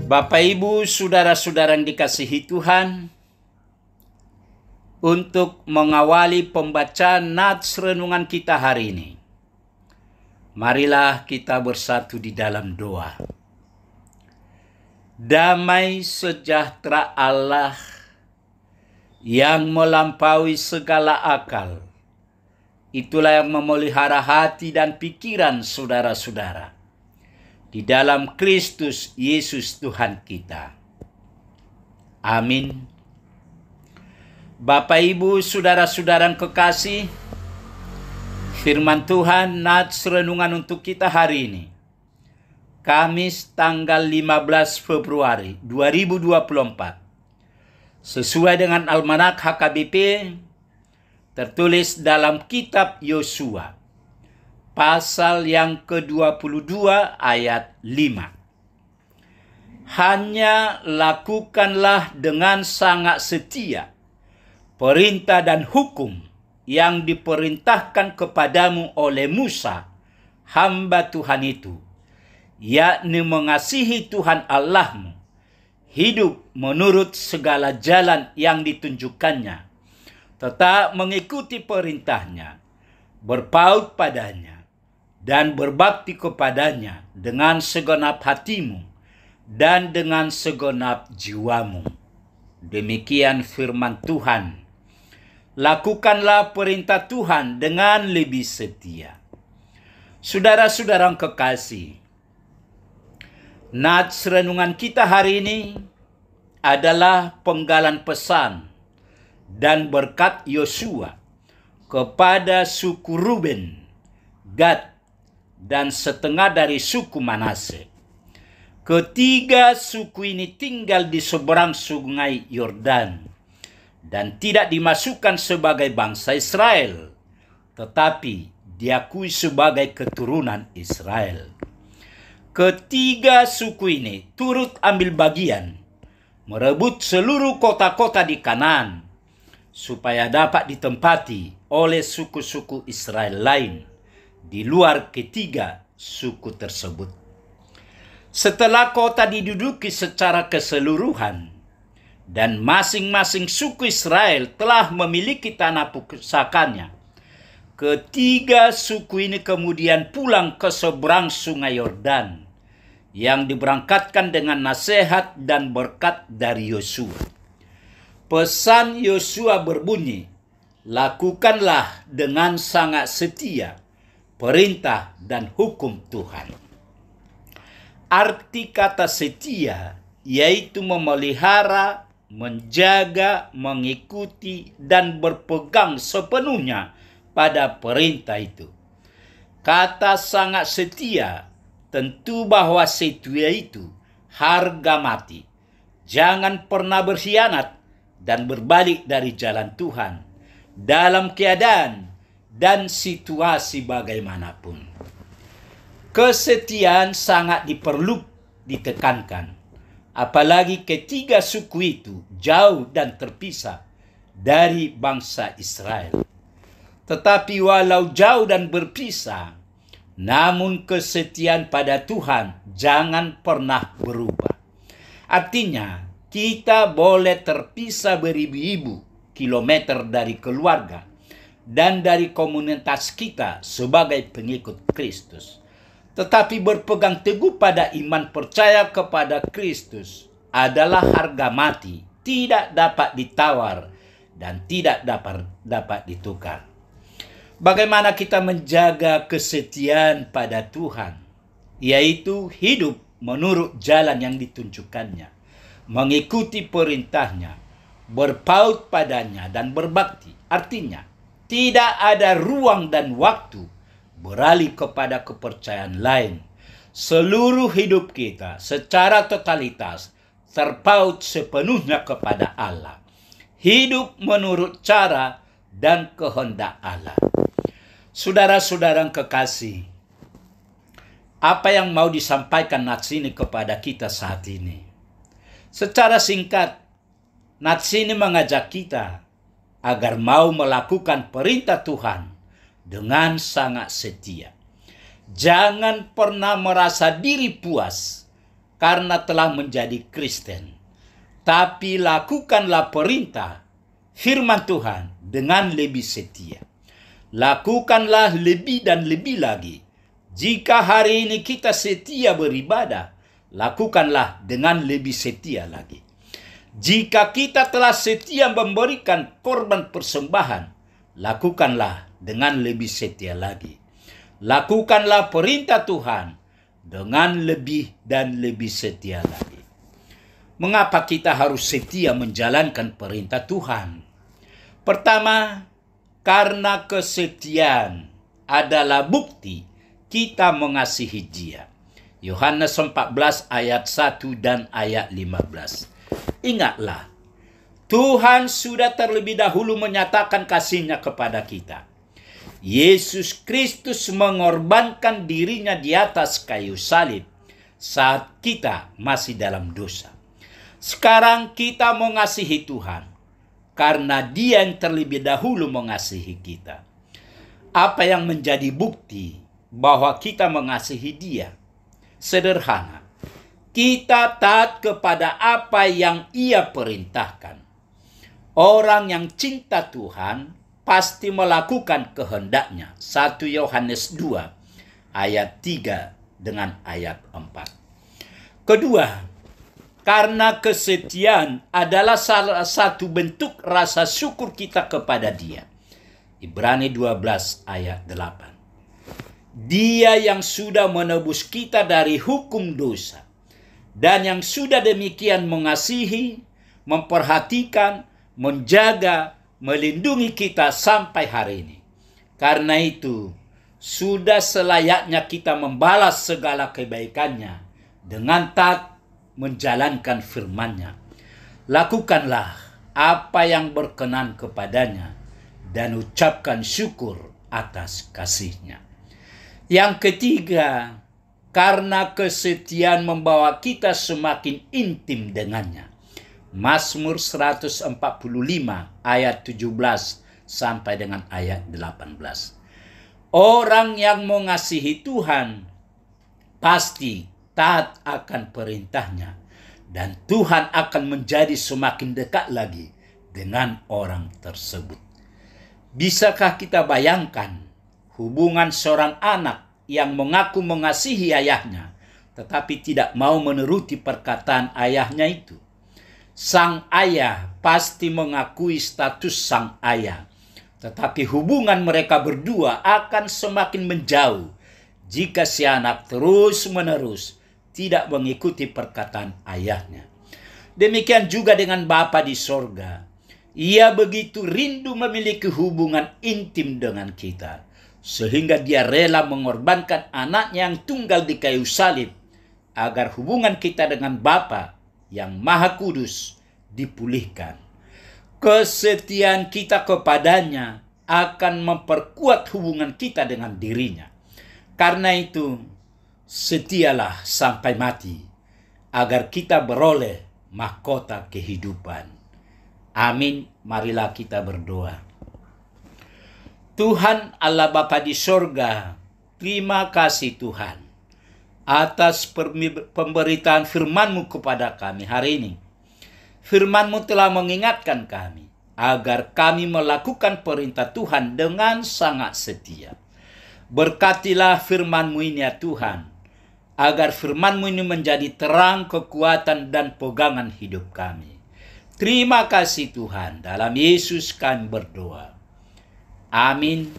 Bapak, Ibu, saudara-saudara yang dikasihi Tuhan, untuk mengawali pembacaan nats renungan kita hari ini, marilah kita bersatu di dalam doa. Damai sejahtera Allah yang melampaui segala akal, itulah yang memelihara hati dan pikiran saudara-saudara di dalam Kristus Yesus Tuhan kita. Amin. Bapak, Ibu, saudara-saudara yang kekasih, firman Tuhan nats renungan untuk kita hari ini, Kamis tanggal 15 Februari 2024, sesuai dengan Almanak HKBP, tertulis dalam kitab Yosua, pasal yang ke-22 ayat 5. Hanya lakukanlah dengan sangat setia perintah dan hukum yang diperintahkan kepadamu oleh Musa, hamba Tuhan itu, yakni mengasihi Tuhan Allahmu, hidup menurut segala jalan yang ditunjukkannya, tetap mengikuti perintahnya, berpaut padanya, dan berbakti kepadanya dengan segenap hatimu dan dengan segenap jiwamu. Demikian firman Tuhan. Lakukanlah perintah Tuhan dengan lebih setia. Saudara-saudara yang kekasih, nats renungan kita hari ini adalah penggalan pesan dan berkat Yosua kepada suku Ruben, Gad, dan setengah dari suku Manase. Ketiga suku ini tinggal di seberang sungai Yordan dan tidak dimasukkan sebagai bangsa Israel, tetapi diakui sebagai keturunan Israel. Ketiga suku ini turut ambil bagian merebut seluruh kota-kota di Kanaan supaya dapat ditempati oleh suku-suku Israel lain di luar ketiga suku tersebut. Setelah kota diduduki secara keseluruhan dan masing-masing suku Israel telah memiliki tanah pusakanya, ketiga suku ini kemudian pulang ke seberang sungai Yordan yang diberangkatkan dengan nasihat dan berkat dari Yosua. Pesan Yosua berbunyi, lakukanlah dengan sangat setia perintah dan hukum Tuhan. Arti kata setia yaitu memelihara, menjaga, mengikuti, dan berpegang sepenuhnya pada perintah itu. Kata sangat setia tentu bahwa setia itu harga mati. Jangan pernah berkhianat dan berbalik dari jalan Tuhan dalam keadaan dan situasi bagaimanapun. Kesetiaan sangat ditekankan, apalagi ketiga suku itu jauh dan terpisah dari bangsa Israel. Tetapi walau jauh dan berpisah, namun kesetiaan pada Tuhan jangan pernah berubah. Artinya, kita boleh terpisah beribu-ribu kilometer dari keluarga dan dari komunitas kita sebagai pengikut Kristus, tetapi berpegang teguh pada iman percaya kepada Kristus adalah harga mati, tidak dapat ditawar dan tidak dapat ditukar. Bagaimana kita menjaga kesetiaan pada Tuhan, yaitu hidup menurut jalan yang ditunjukkannya, mengikuti perintahnya, berpaut padanya, dan berbakti. Artinya, tidak ada ruang dan waktu beralih kepada kepercayaan lain. Seluruh hidup kita secara totalitas terpaut sepenuhnya kepada Allah. Hidup menurut cara dan kehendak Allah. Saudara-saudara yang kekasih, apa yang mau disampaikan nats ini kepada kita saat ini? Secara singkat, nats ini mengajak kita agar mau melakukan perintah Tuhan dengan sangat setia. Jangan pernah merasa diri puas karena telah menjadi Kristen. Tapi lakukanlah perintah firman Tuhan dengan lebih setia. Lakukanlah lebih dan lebih lagi. Jika hari ini kita setia beribadah, lakukanlah dengan lebih setia lagi. Jika kita telah setia memberikan korban persembahan, lakukanlah dengan lebih setia lagi. Lakukanlah perintah Tuhan dengan lebih dan lebih setia lagi. Mengapa kita harus setia menjalankan perintah Tuhan? Pertama, karena kesetiaan adalah bukti kita mengasihi Dia. Yohanes 14 ayat 1 dan ayat 15. Ingatlah, Tuhan sudah terlebih dahulu menyatakan kasih-Nya kepada kita. Yesus Kristus mengorbankan dirinya di atas kayu salib saat kita masih dalam dosa. Sekarang kita mengasihi Tuhan karena Dia yang terlebih dahulu mengasihi kita. Apa yang menjadi bukti bahwa kita mengasihi Dia? Sederhana. Kita taat kepada apa yang Ia perintahkan. Orang yang cinta Tuhan pasti melakukan kehendak-Nya. 1 Yohanes 2 ayat 3 dengan ayat 4. Kedua, karena kesetiaan adalah salah satu bentuk rasa syukur kita kepada Dia. Ibrani 12 ayat 8. Dia yang sudah menebus kita dari hukum dosa dan yang sudah demikian mengasihi, memperhatikan, menjaga, melindungi kita sampai hari ini. Karena itu, sudah selayaknya kita membalas segala kebaikan-Nya dengan taat menjalankan firman-Nya. Lakukanlah apa yang berkenan kepada-Nya dan ucapkan syukur atas kasih-Nya. Yang ketiga, karena kesetiaan membawa kita semakin intim dengannya. Mazmur 145 ayat 17 sampai dengan ayat 18. Orang yang mengasihi Tuhan pasti taat akan perintah-Nya, dan Tuhan akan menjadi semakin dekat lagi dengan orang tersebut. Bisakah kita bayangkan hubungan seorang anak yang mengaku mengasihi ayahnya, tetapi tidak mau menuruti perkataan ayahnya itu? Sang ayah pasti mengakui status sang ayah, tetapi hubungan mereka berdua akan semakin menjauh jika si anak terus-menerus tidak mengikuti perkataan ayahnya. Demikian juga dengan Bapa di sorga. Ia begitu rindu memiliki hubungan intim dengan kita, sehingga Dia rela mengorbankan anaknya yang tunggal di kayu salib, agar hubungan kita dengan Bapa yang Maha Kudus dipulihkan. Kesetiaan kita kepada-Nya akan memperkuat hubungan kita dengan diri-Nya. Karena itu, setialah sampai mati, agar kita beroleh mahkota kehidupan. Amin. Marilah kita berdoa. Tuhan Allah Bapa di sorga, terima kasih Tuhan atas pemberitaan firman-Mu kepada kami hari ini. Firman-Mu telah mengingatkan kami agar kami melakukan perintah Tuhan dengan sangat setia. Berkatilah firman-Mu ini ya Tuhan, agar firman-Mu ini menjadi terang, kekuatan, dan pegangan hidup kami. Terima kasih Tuhan, dalam Yesus kami berdoa. Amin.